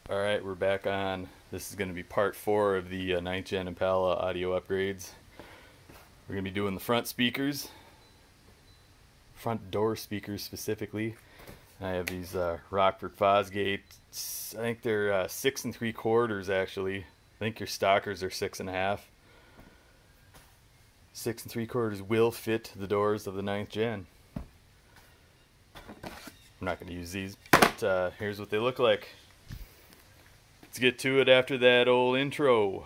Alright, we're back on. This is going to be part 4 of the 9th Gen Impala audio upgrades. We're going to be doing the front speakers, front door speakers specifically. I have these Rockford Fosgate, I think they're 6 3/4 actually. I think your stockers are 6 1/2. 6 3/4 will fit the doors of the 9th Gen. I'm not going to use these, but here's what they look like. Let's get to it after that old intro.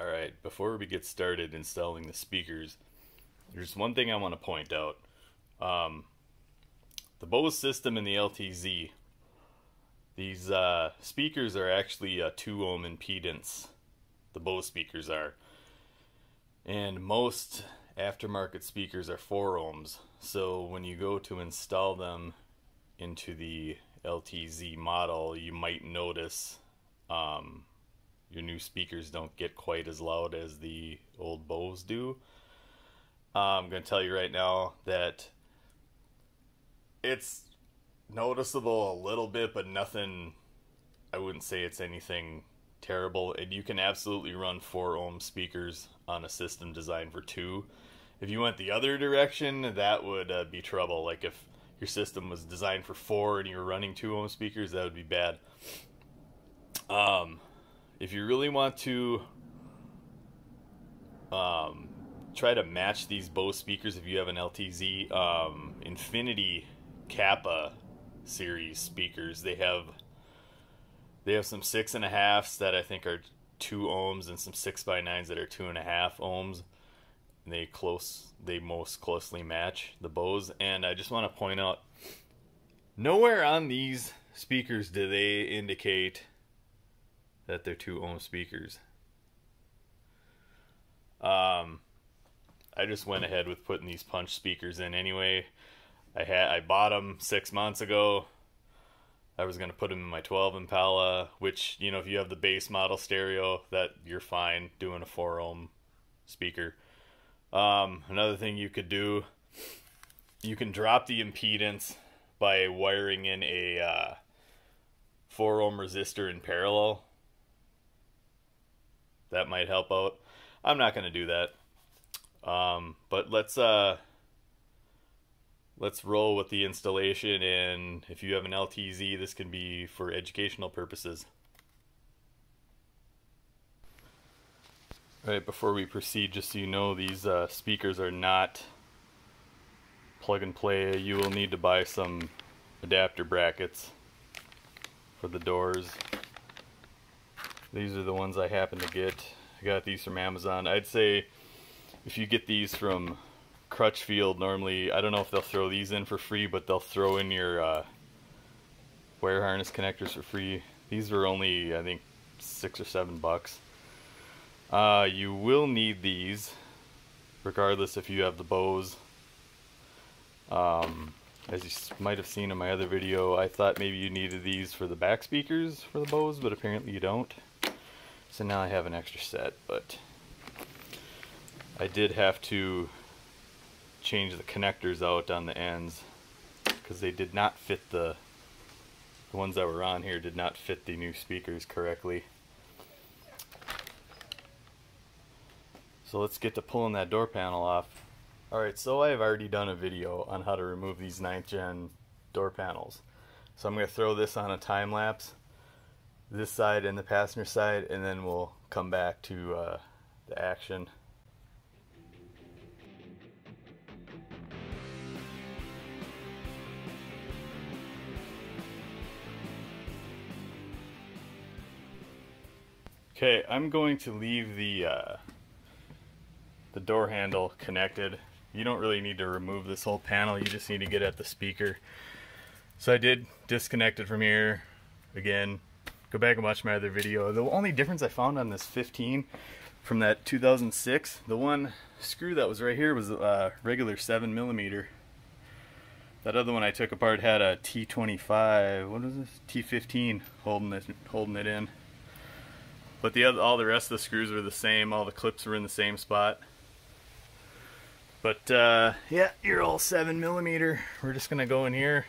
Alright, before we get started installing the speakers, there's one thing I want to point out. The Bose system and the LTZ, these speakers are actually a 2 ohm impedance. The Bose speakers are. And most aftermarket speakers are 4 ohms. So when you go to install them into the LTZ model, you might notice your new speakers don't get quite as loud as the old Bose do. I'm going to tell you right now that it's noticeable a little bit, but nothing, I wouldn't say it's anything terrible. And you can absolutely run 4 ohm speakers on a system designed for 2. If you went the other direction, that would be trouble. Like if your system was designed for 4 and you were running 2 ohm speakers, that would be bad. If you really want to try to match these Bose speakers, if you have an LTZ, Infinity Kappa series speakers, they have some 6 1/2s that I think are 2 ohms and some 6x9s that are 2 1/2 ohms. And they most closely match the Bose. And I just want to point out, nowhere on these speakers do they indicate that they're 2 ohm speakers. I just went ahead with putting these punch speakers in anyway. I bought them 6 months ago. I was going to put them in my 12 Impala, which, you know, if you have the base model stereo, that you're fine doing a 4 ohm speaker. Another thing you could do, you can drop the impedance by wiring in a 4 ohm resistor in parallel. That might help out. I'm not going to do that. But let's roll with the installation, and if you have an LTZ, this can be for educational purposes. Alright, before we proceed, just so you know, these speakers are not plug and play. You will need to buy some adapter brackets for the doors. These are the ones I happen to get. I got these from Amazon. I'd say if you get these from Crutchfield, normally, I don't know if they'll throw these in for free, but they'll throw in your wire harness connectors for free. These are only, I think, $6 or $7. You will need these regardless if you have the Bose. As you might have seen in my other video, I thought maybe you needed these for the back speakers for the Bose, but apparently you don't. So now I have an extra set, but I did have to change the connectors out on the ends because they did not fit the ones that were on here did not fit the new speakers correctly. So let's get to pulling that door panel off. Alright, so I've already done a video on how to remove these 9th Gen door panels. So I'm going to throw this on a time lapse, this side and the passenger side, and then we'll come back to the action. Okay, I'm going to leave the door handle connected. You don't really need to remove this whole panel, you just need to get at the speaker. So I did disconnect it from here. Again, go back and watch my other video. The only difference I found on this 15 from that 2006, the one screw that was right here was a regular 7mm. That other one I took apart had a T25, what is this? T15 holding it in. But all the rest of the screws were the same. All the clips were in the same spot. But yeah, your old 7mm. We're just gonna go in here.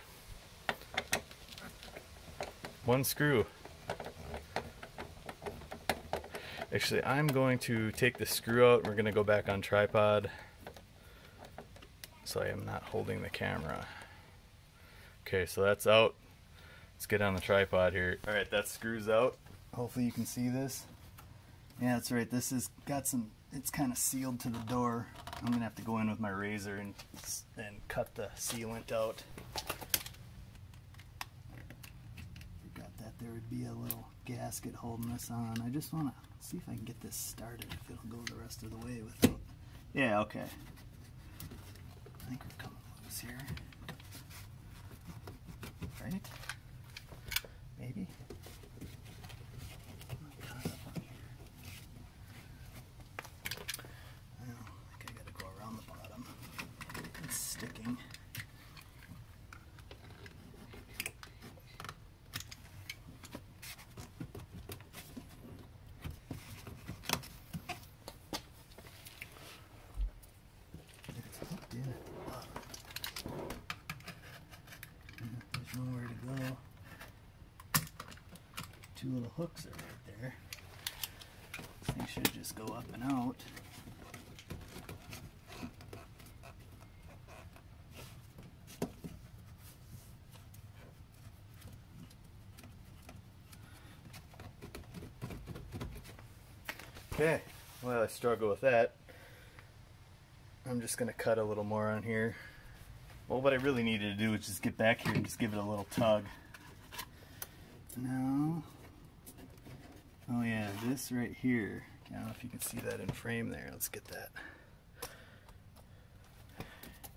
One screw. Actually, I'm going to take the screw out. We're gonna go back on tripod, so I am not holding the camera. Okay, so that's out. Let's get on the tripod here. All right, that screws out. Hopefully you can see this. Yeah, that's right. This has got some, it's kind of sealed to the door. I'm gonna have to go in with my razor and cut the sealant out. Forgot that there would be a little gasket holding this on. I just want to see if I can get this started, if it'll go the rest of the way without. Yeah, okay. I think we're coming loose here. Right? Maybe? Sticking. It's hooked in at the bottom. There's nowhere to go. Two little hooks are right there. This thing should just go up and out. Okay, well, I struggle with that. I'm just going to cut a little more on here. Well, what I really needed to do is just get back here and just give it a little tug. Now, oh yeah, this right here. I don't know if you can see that in frame there. Let's get that.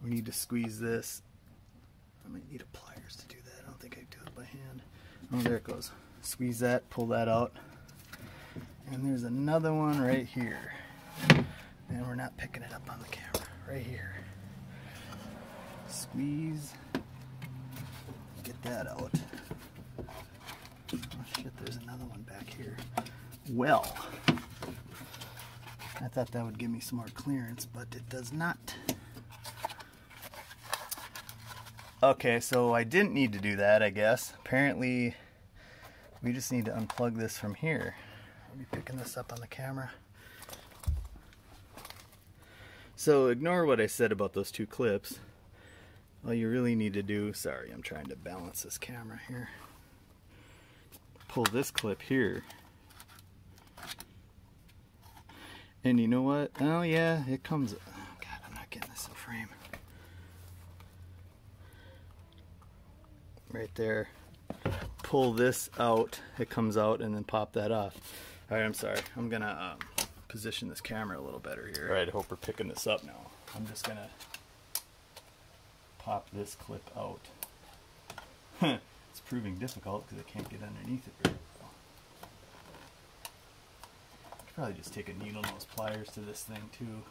We need to squeeze this. I might need a pliers to do that. I don't think I can do it by hand. Oh, there it goes. Squeeze that, pull that out. And there's another one right here. And we're not picking it up on the camera. Right here. Squeeze. Get that out. Oh shit, there's another one back here. Well, I thought that would give me some more clearance, but it does not. Okay, so I didn't need to do that, I guess. Apparently, we just need to unplug this from here. I'll be picking this up on the camera. So ignore what I said about those two clips. All you really need to do, sorry, I'm trying to balance this camera here. Pull this clip here. And you know what? Oh yeah, it comes, oh God, I'm not getting this in frame. Right there. Pull this out, it comes out, and then pop that off. Alright, I'm sorry. I'm gonna position this camera a little better here. Alright, I hope we're picking this up now. I'm just gonna pop this clip out. It's proving difficult because I can't get underneath it very well. I could probably just take a needle nose pliers to this thing too.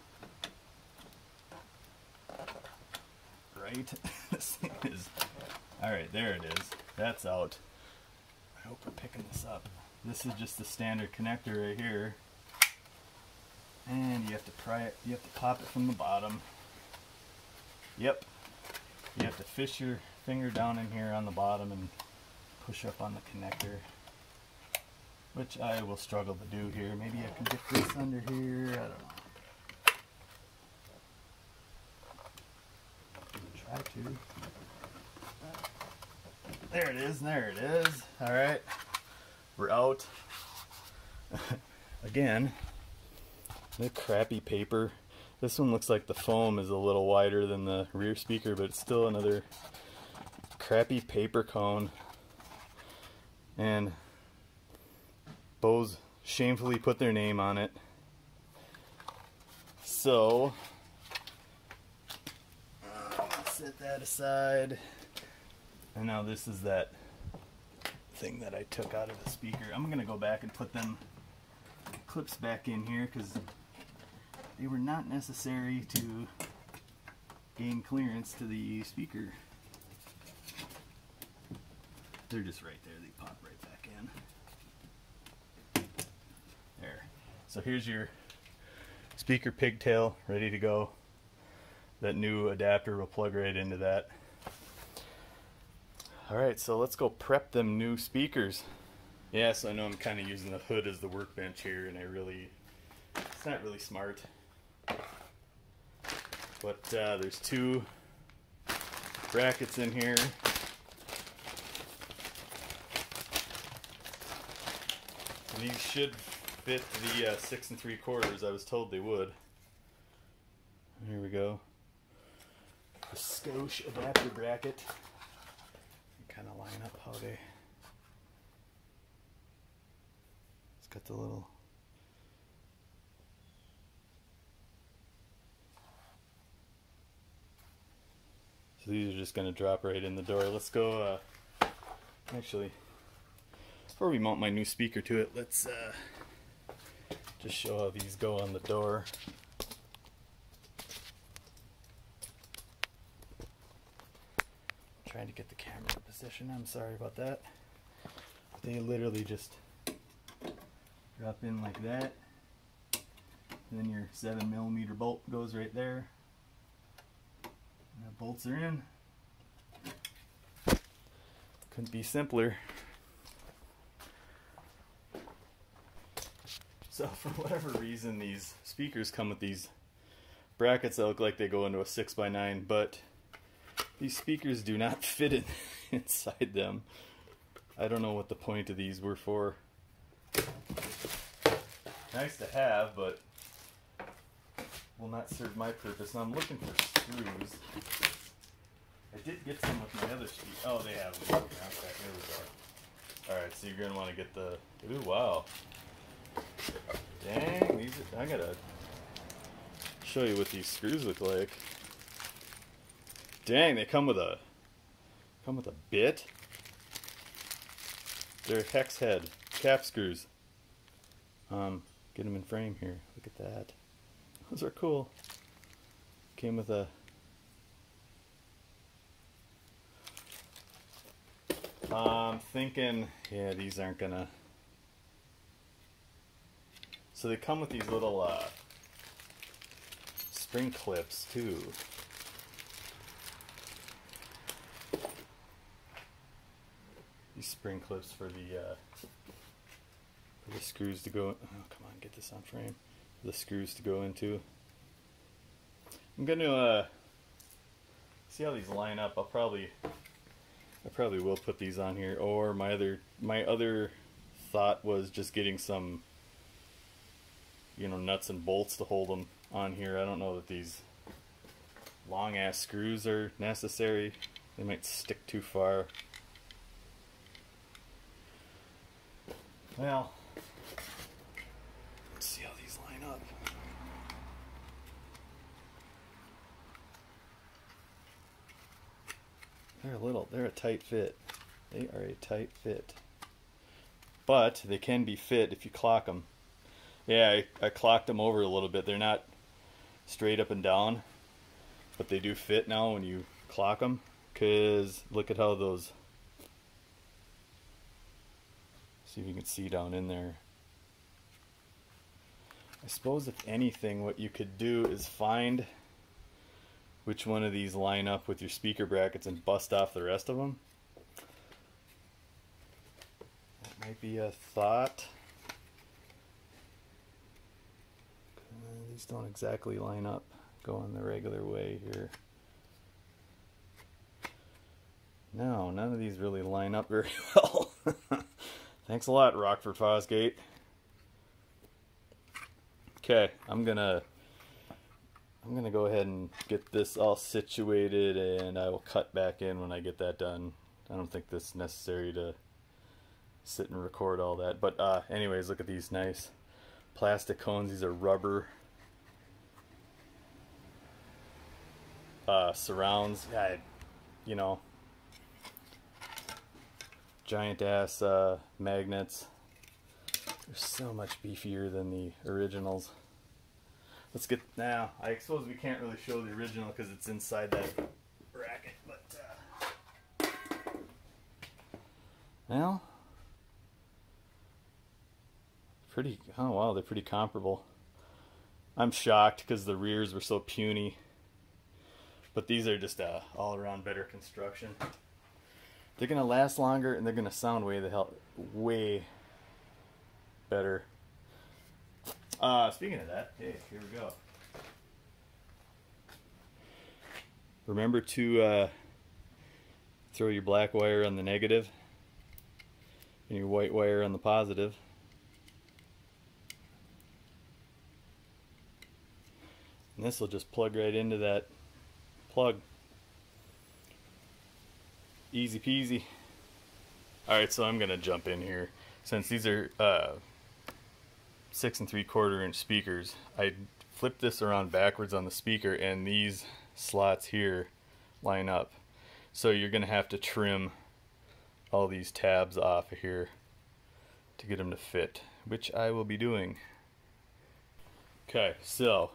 Right? This thing is... Alright, there it is. That's out. I hope we're picking this up. This is just the standard connector right here. And you have to pry it, you have to pop it from the bottom. Yep. You have to fish your finger down in here on the bottom and push up on the connector. Which I will struggle to do here. Maybe I can get this under here, I don't know. Try to. There it is, there it is. Alright. We're out. Again, the crappy paper. This one looks like the foam is a little wider than the rear speaker, but it's still another crappy paper cone. And Bose shamefully put their name on it. So, set that aside. And now this is that thing that I took out of the speaker. I'm going to go back and put them clips back in here because they were not necessary to gain clearance to the speaker. They're just right there. They pop right back in. So here's your speaker pigtail ready to go. That new adapter will plug right into that. Alright, so let's go prep them new speakers. Yeah, so I know I'm kind of using the hood as the workbench here, and it's not really smart. But there's two brackets in here. These should fit the 6 3/4. I was told they would. Here we go. The skosh adapter bracket. Kind of line up how they. It's got the little. So these are just going to drop right in the door. Let's go. Actually, before we mount my new speaker to it, let's just show how these go on the door. Trying to get the camera in position. I'm sorry about that. They literally just drop in like that. And then your 7mm bolt goes right there. And the bolts are in. Couldn't be simpler. So for whatever reason, these speakers come with these brackets that look like they go into a 6x9, but these speakers do not fit inside them. I don't know what the point of these were for. Nice to have, but will not serve my purpose. Now I'm looking for screws. I did get some with my other speaker. Oh, they have them. Okay, here we go. Alright, so you're going to want to get the... Ooh, wow. Dang, these are... I gotta show you what these screws look like. Dang, they come with a bit. They're hex head cap screws. Get them in frame here. Look at that. Those are cool. Came with a. I'm thinking, yeah, these aren't gonna. So they come with these little spring clips too. These spring clips for the screws to go. Oh, come on, get this on frame. The screws to go into. I'm gonna see how these line up. I probably will put these on here. Or my other thought was just getting some, nuts and bolts to hold them on here. I don't know that these long ass screws are necessary. They might stick too far. Well, let's see how these line up. They're a tight fit. They are a tight fit. But they can be fit if you clock them. Yeah, I clocked them over a little bit. They're not straight up and down, but they do fit now when you clock them. Because look at how those... See if you can see down in there. I suppose if anything, what you could do is find which one of these line up with your speaker brackets and bust off the rest of them. That might be a thought. These don't exactly line up going the regular way here. No, none of these really line up very well. Thanks a lot, Rockford Fosgate. Okay, I'm gonna go ahead and get this all situated, and I will cut back in when I get that done. I don't think this is necessary to sit and record all that, but anyways, look at these nice plastic cones. These are rubber surrounds. Giant ass magnets. They're so much beefier than the originals. Let's get now. I suppose we can't really show the original because it's inside that bracket, but well, pretty, oh wow, they're pretty comparable. I'm shocked because the rears were so puny. But these are just all around better construction. They're gonna last longer and they're gonna sound way better. Speaking of that, hey, here we go. Remember to throw your black wire on the negative and your white wire on the positive. And this will just plug right into that plug. Easy peasy. Alright, so I'm gonna jump in here. Since these are 6 3/4 inch speakers, I flipped this around backwards on the speaker and these slots here line up. So you're gonna have to trim all these tabs off of here to get them to fit, which I will be doing. Okay, so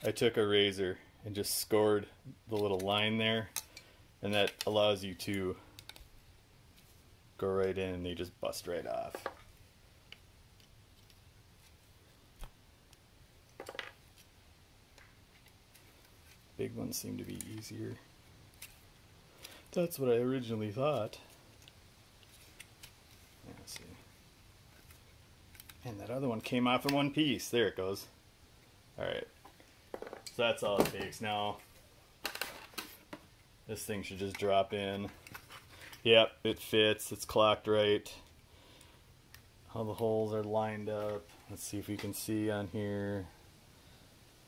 I took a razor and just scored the little line there, and that allows you to go right in and they just bust right off. Big ones seem to be easier. That's what I originally thought. Let's see. And that other one came off in one piece. There it goes. Alright. So that's all it takes. Now, this thing should just drop in. Yep, it fits. It's clocked right. All the holes are lined up. Let's see if we can see on here.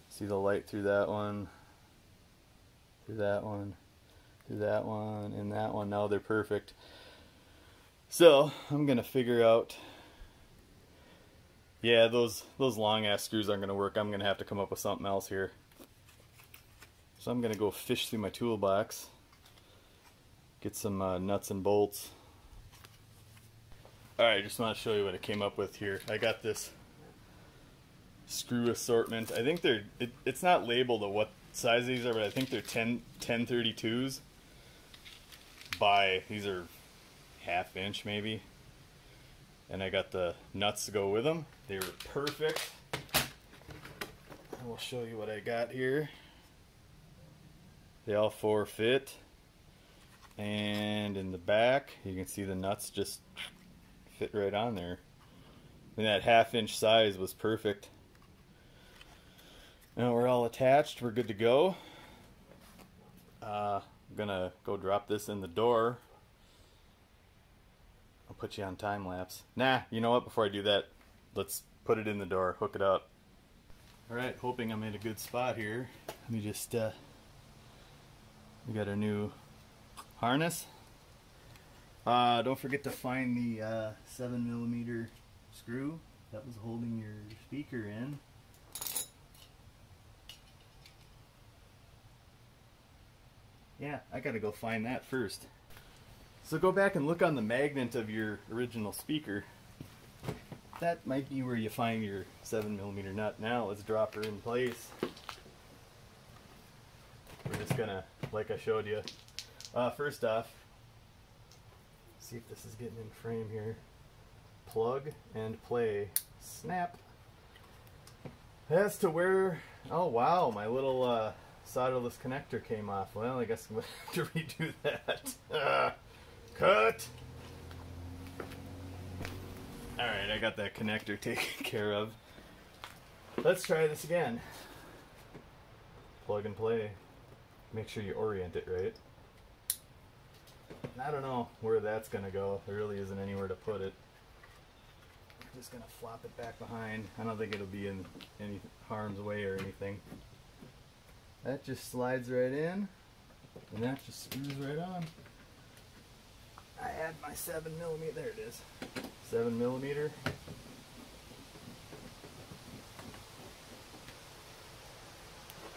See the light through that one. Through that one. Through that one. And that one. Now they're perfect. So, I'm going to figure out... Yeah, those long ass screws aren't going to work. I'm going to have to come up with something else here. So I'm going to go fish through my toolbox, get some nuts and bolts. Alright, just want to show you what I came up with here. I got this screw assortment. I think they're, it's not labeled of what size these are, but I think they're 1032s by, these are 1/2 inch maybe. And I got the nuts to go with them. They were perfect. I will show you what I got here. They all 4 fit, and in the back you can see the nuts just fit right on there. And that 1/2 inch size was perfect. Now we're all attached, we're good to go. I'm gonna go drop this in the door. I'll put you on time lapse. Nah, you know what, before I do that, let's put it in the door, hook it up. Alright, hoping I'm in a good spot here. Let me just we got our new harness. Don't forget to find the 7mm screw that was holding your speaker in. Yeah, I gotta go find that first. So go back and look on the magnet of your original speaker. That might be where you find your 7mm nut. Now let's drop her in place. We're just gonna, like I showed you, first off, see if this is getting in frame here. Plug and play. Snap. As to where, oh wow, my little solderless connector came off. Well, I guess I'm gonna have to redo that. Cut! Alright, I got that connector taken care of. Let's try this again. Plug and play. Make sure you orient it right. I don't know where that's going to go. There really isn't anywhere to put it. I'm just going to flop it back behind. I don't think it'll be in any harm's way or anything. That just slides right in, and that just screws right on. I add my 7mm, there it is. 7mm.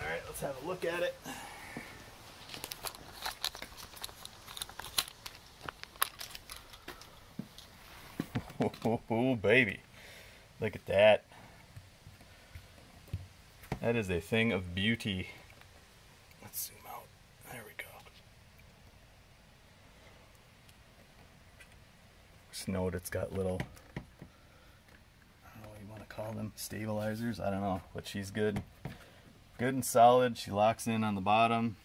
Alright, let's have a look at it. Oh, baby. Look at that. That is a thing of beauty. Let's zoom out. There we go. Just note it's got little, I don't know call them, stabilizers, I don't know, but she's good and solid. She locks in on the bottom.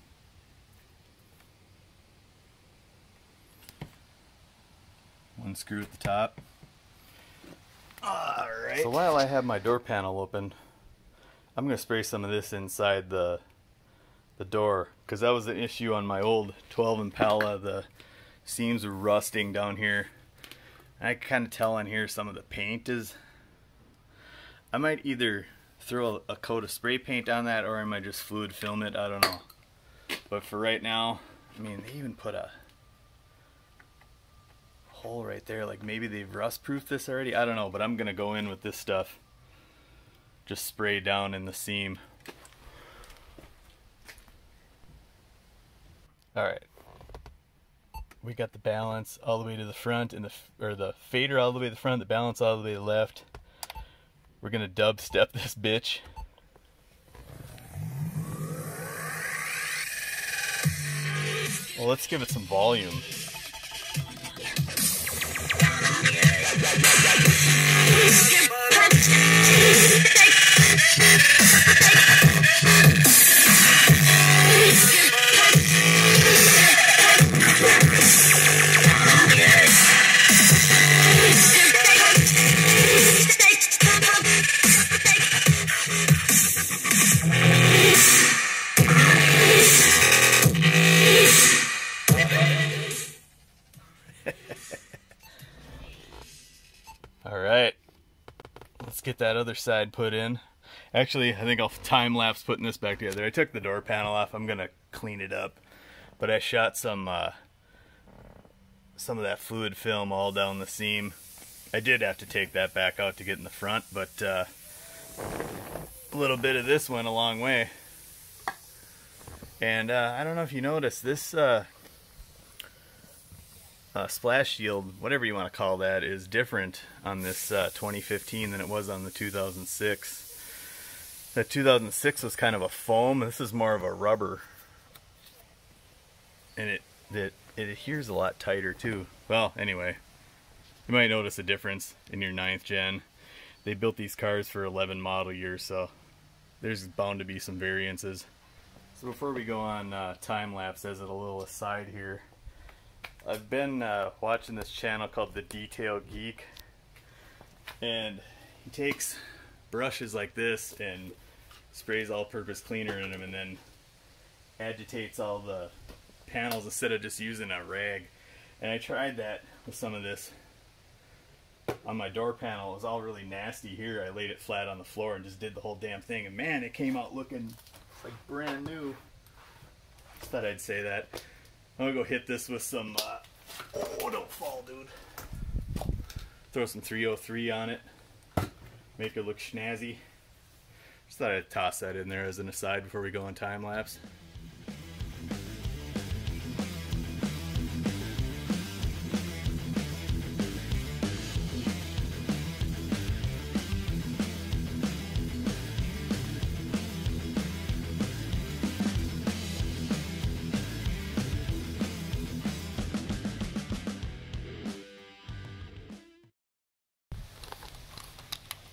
One screw at the top. Alright. So while I have my door panel open, I'm going to spray some of this inside the door, because that was an issue on my old 12 Impala. The seams were rusting down here. I can kind of tell on here some of the paint is... I might either throw a coat of spray paint on that, or I might just fluid film it, I don't know. But for right now, I mean, they even put a hole right there, like maybe they've rust proofed this already, I don't know, but I'm gonna go in with this stuff, just spray down in the seam. Alright, we got the balance all the way to the front, and the fader all the way to the front, the balance all the way to the left. We're gonna dubstep this bitch. Well, let's give it some volume. Alright, let's get that other side put in. Actually, I think I'll time-lapse putting this back together. I took the door panel off, I'm gonna clean it up. But I shot some of that fluid film all down the seam. I did have to take that back out to get in the front, but a little bit of this went a long way. And I don't know if you noticed, this splash shield, whatever you want to call that, is different on this 2015 than it was on the 2006. The 2006 was kind of a foam, this is more of a rubber. And it adheres a lot tighter too. Well, anyway, you might notice a difference in your 9th gen. They built these cars for 11 model years, so there's bound to be some variances. So before we go on time-lapse, as a little aside here, I've been watching this channel called The Detail Geek, and he takes brushes like this and sprays all-purpose cleaner in them and then agitates all the panels instead of just using a rag. And I tried that with some of this on my door panel. It was all really nasty here. I laid it flat on the floor and just did the whole damn thing, and man, it came out looking like brand new. Just thought I'd say that. I'm gonna go hit this with some oh, don't fall, dude. Throw some 303 on it, make it look snazzy. Just thought I'd toss that in there as an aside before we go on time lapse.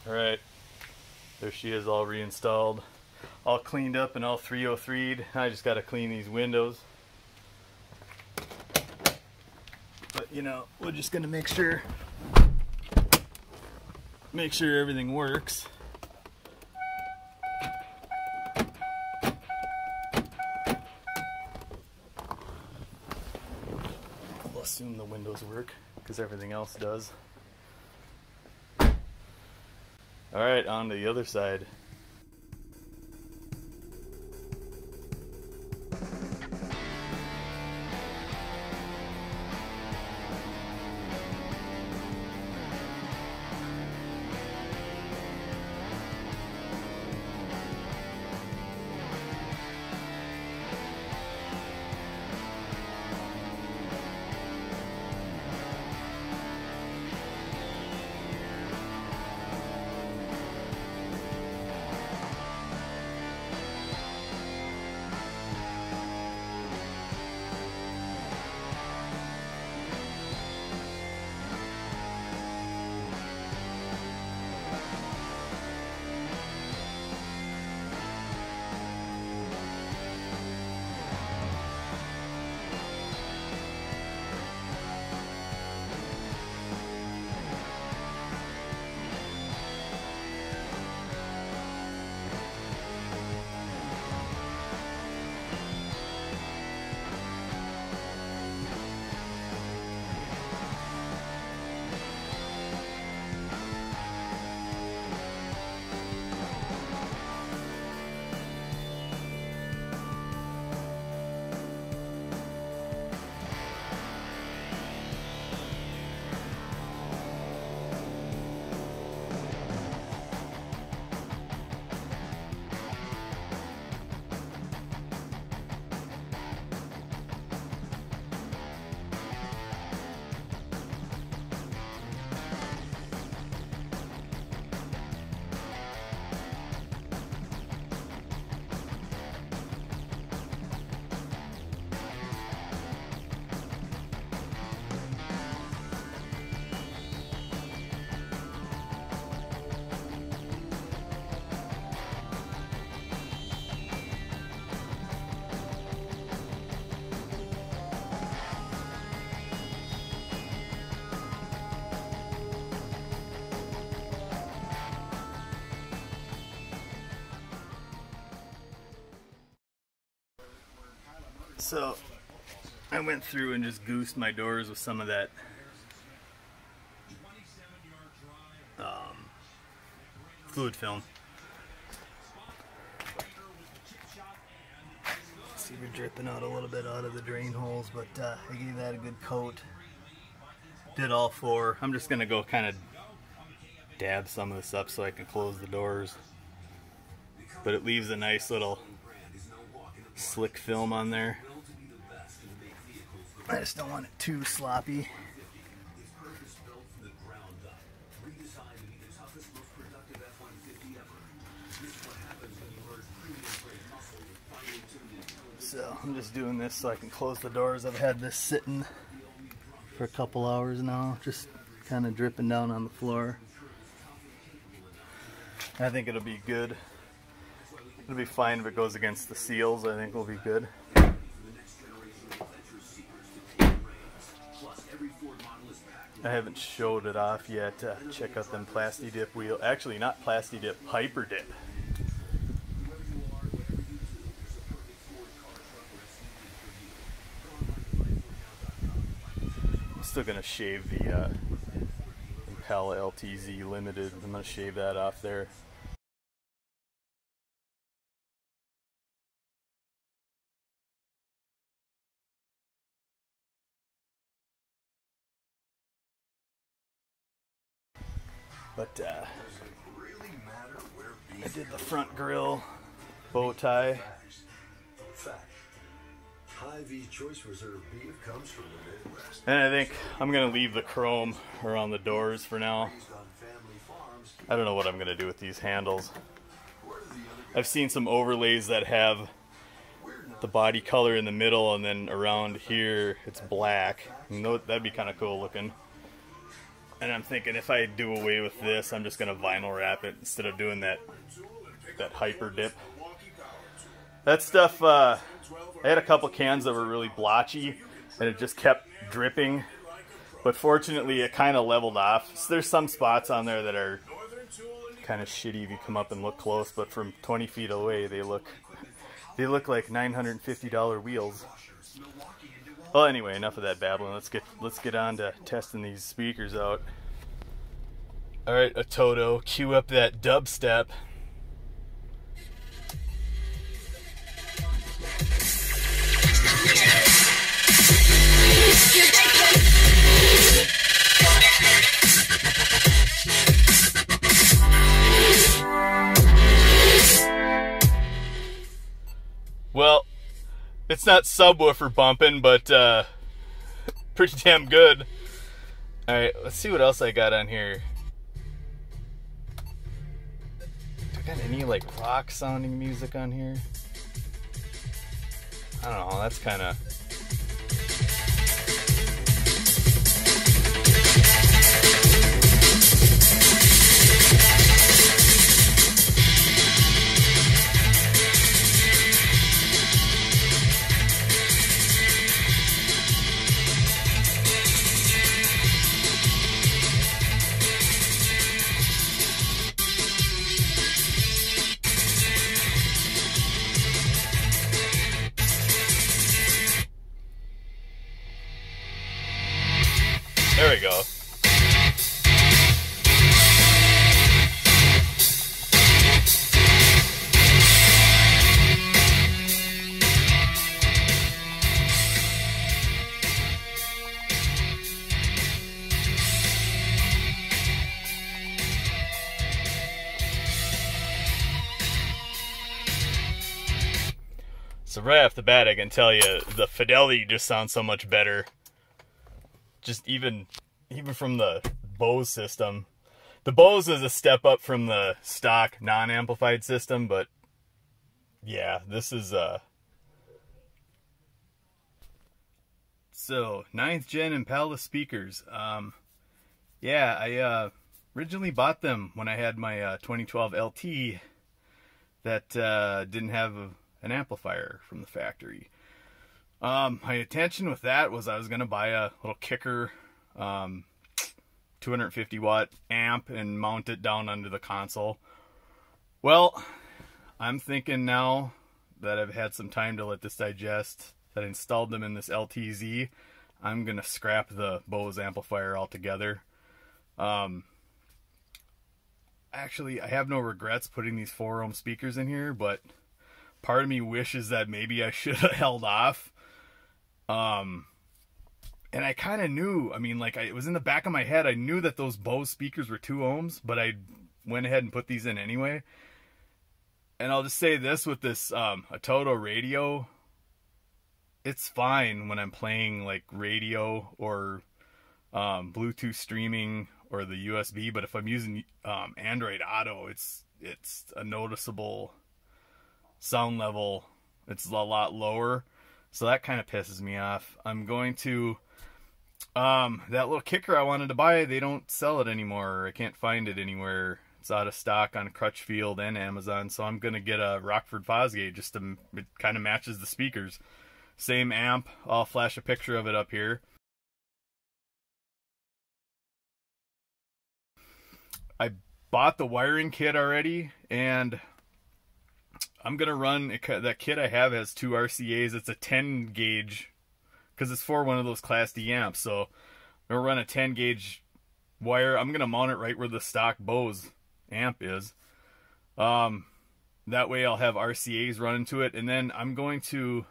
Alright, there she is, all reinstalled, all cleaned up and all 303'd. I just got to clean these windows. But you know, we're just going to make sure everything works. We'll assume the windows work, because everything else does. Alright, on to the other side. So I went through and just goosed my doors with some of that fluid film. See, we're dripping out a little bit out of the drain holes, but I gave that a good coat. Did all four. I'm just gonna go kind of dab some of this up so I can close the doors. But it leaves a nice little slick film on there. I just don't want it too sloppy. So I'm just doing this so I can close the doors. I've had this sitting for a couple hours now, just kind of dripping down on the floor. I think it'll be good. It'll be fine if it goes against the seals. I think it'll be good. I haven't showed it off yet. Check out them Plasti Dip wheel. Actually, not Plasti Dip, Hyper Dip. I'm still gonna shave the Impala LTZ Limited. I'm gonna shave that off there. But I did the front grille bow tie. And I think I'm going to leave the chrome around the doors for now. I don't know what I'm going to do with these handles. I've seen some overlays that have the body color in the middle and then around here it's black. You know, that'd be kind of cool looking. And I'm thinking if I do away with this, I'm just going to vinyl wrap it instead of doing that Hyper Dip. That stuff, I had a couple cans that were really blotchy and it just kept dripping. But fortunately it kind of leveled off. So there's some spots on there that are kind of shitty if you come up and look close, but from 20 feet away they look like $950 wheels. Well, anyway, enough of that babbling. Let's get on to testing these speakers out. All right, ATOTO, cue up that dubstep. Well, it's not subwoofer bumping, but pretty damn good. Alright, let's see what else I got on here. Do I got any like rock sounding music on here? I don't know, that's kind of... There we go. So right off the bat, I can tell you the fidelity just sounds so much better. Just even from the Bose system. The Bose is a step up from the stock non-amplified system, but yeah, this is so 9th gen Impala speakers. Yeah, I originally bought them when I had my 2012 LT that didn't have an amplifier from the factory. My intention with that was I was going to buy a little kicker 250 watt amp and mount it down under the console. Well, I'm thinking now that I've had some time to let this digest that installed them in this LTZ, I'm gonna scrap the Bose amplifier altogether. Actually, I have no regrets putting these 4 ohm speakers in here, but part of me wishes that maybe I should have held off. And I kind of knew, I mean, like, it was in the back of my head, I knew that those Bose speakers were 2 ohms, but I went ahead and put these in anyway. And I'll just say this with this ATOTO radio, it's fine when I'm playing like radio or Bluetooth streaming or the USB, but if I'm using Android Auto, it's a noticeable sound level. It's a lot lower, so that kind of pisses me off. I'm going to that little kicker I wanted to buy, they don't sell it anymore. I can't find it anywhere. It's out of stock on Crutchfield and Amazon, so I'm gonna get a Rockford Fosgate. Just to, it kind of matches the speakers. Same amp. I'll flash a picture of it up here. I bought the wiring kit already, and I'm gonna run that kit. I have has 2 RCAs. It's a 10 gauge because it's for one of those Class D amps. So I'm gonna run a 10 gauge wire. I'm gonna mount it right where the stock Bose amp is. That way I'll have RCAs running to it, and then I'm going to,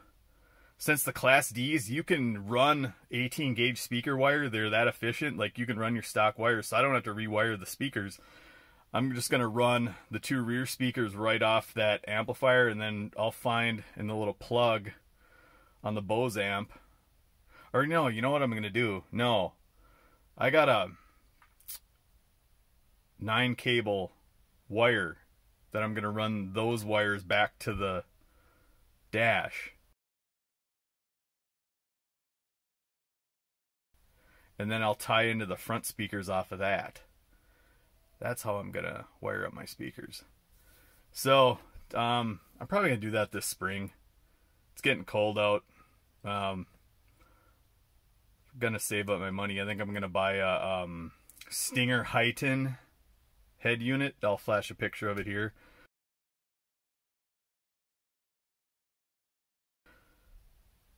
since the Class Ds, you can run 18 gauge speaker wire. They're that efficient. Like, you can run your stock wires, so I don't have to rewire the speakers. I'm just going to run the 2 rear speakers right off that amplifier, and then I'll find in the little plug on the Bose amp. Or no, you know what I'm going to do? No. I got a 9 cable wire that I'm going to run those wires back to the dash. And then I'll tie into the front speakers off of that. That's how I'm gonna wire up my speakers. So I'm probably gonna do that this spring. It's getting cold out. I'm gonna save up my money. I think I'm gonna buy a Stinger Heighten head unit. I'll flash a picture of it here.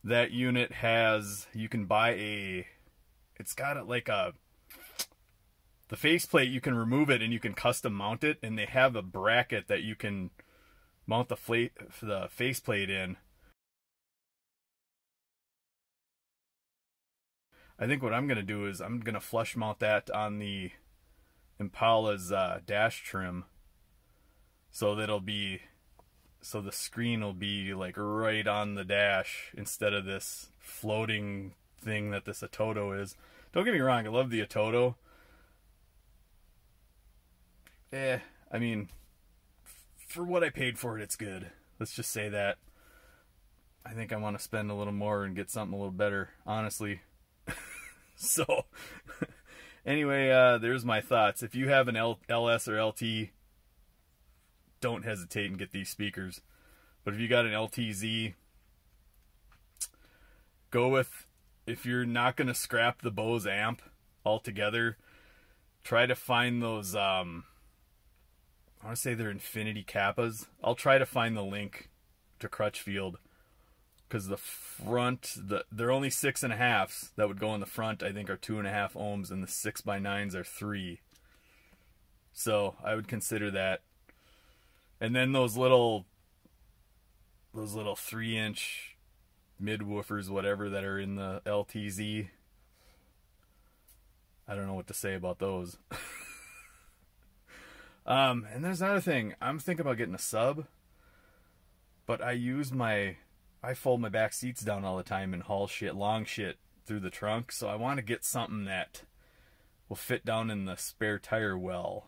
That unit has, you can buy a, it's got like a, the faceplate, you can remove it and you can custom mount it, and they have a bracket that you can mount the faceplate in. I think what I'm going to do is I'm going to flush mount that on the Impala's dash trim, so that'll be, so the screen will be like right on the dash instead of this floating thing that this ATOTO is. Don't get me wrong, I love the ATOTO. I mean, for what I paid for it, it's good. Let's just say that. I think I want to spend a little more and get something a little better, honestly. So, anyway, there's my thoughts. If you have an LS or LT, don't hesitate and get these speakers. But if you got an LTZ, go with, if you're not going to scrap the Bose amp altogether, try to find those, I want to say they're Infinity Kappas. I'll try to find the link to Crutchfield, because the front, they're only 6.5s that would go in the front, I think, are 2.5 ohms, and the 6x9s are 3. So I would consider that. And then those little 3-inch mid-woofers, whatever, that are in the LTZ, I don't know what to say about those. And there's another thing. I'm thinking about getting a sub, but I fold my back seats down all the time and haul shit, long shit, through the trunk, so I want to get something that will fit down in the spare tire well.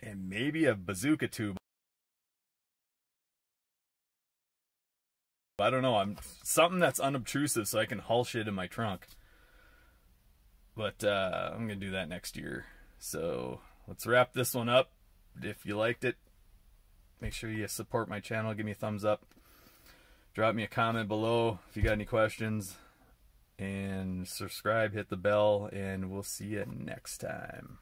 And maybe a bazooka tube. I don't know. Something that's unobtrusive so I can haul shit in my trunk. But I'm going to do that next year. So let's wrap this one up. If you liked it, make sure you support my channel. Give me a thumbs up. Drop me a comment below if you got any questions. And subscribe, hit the bell, and we'll see you next time.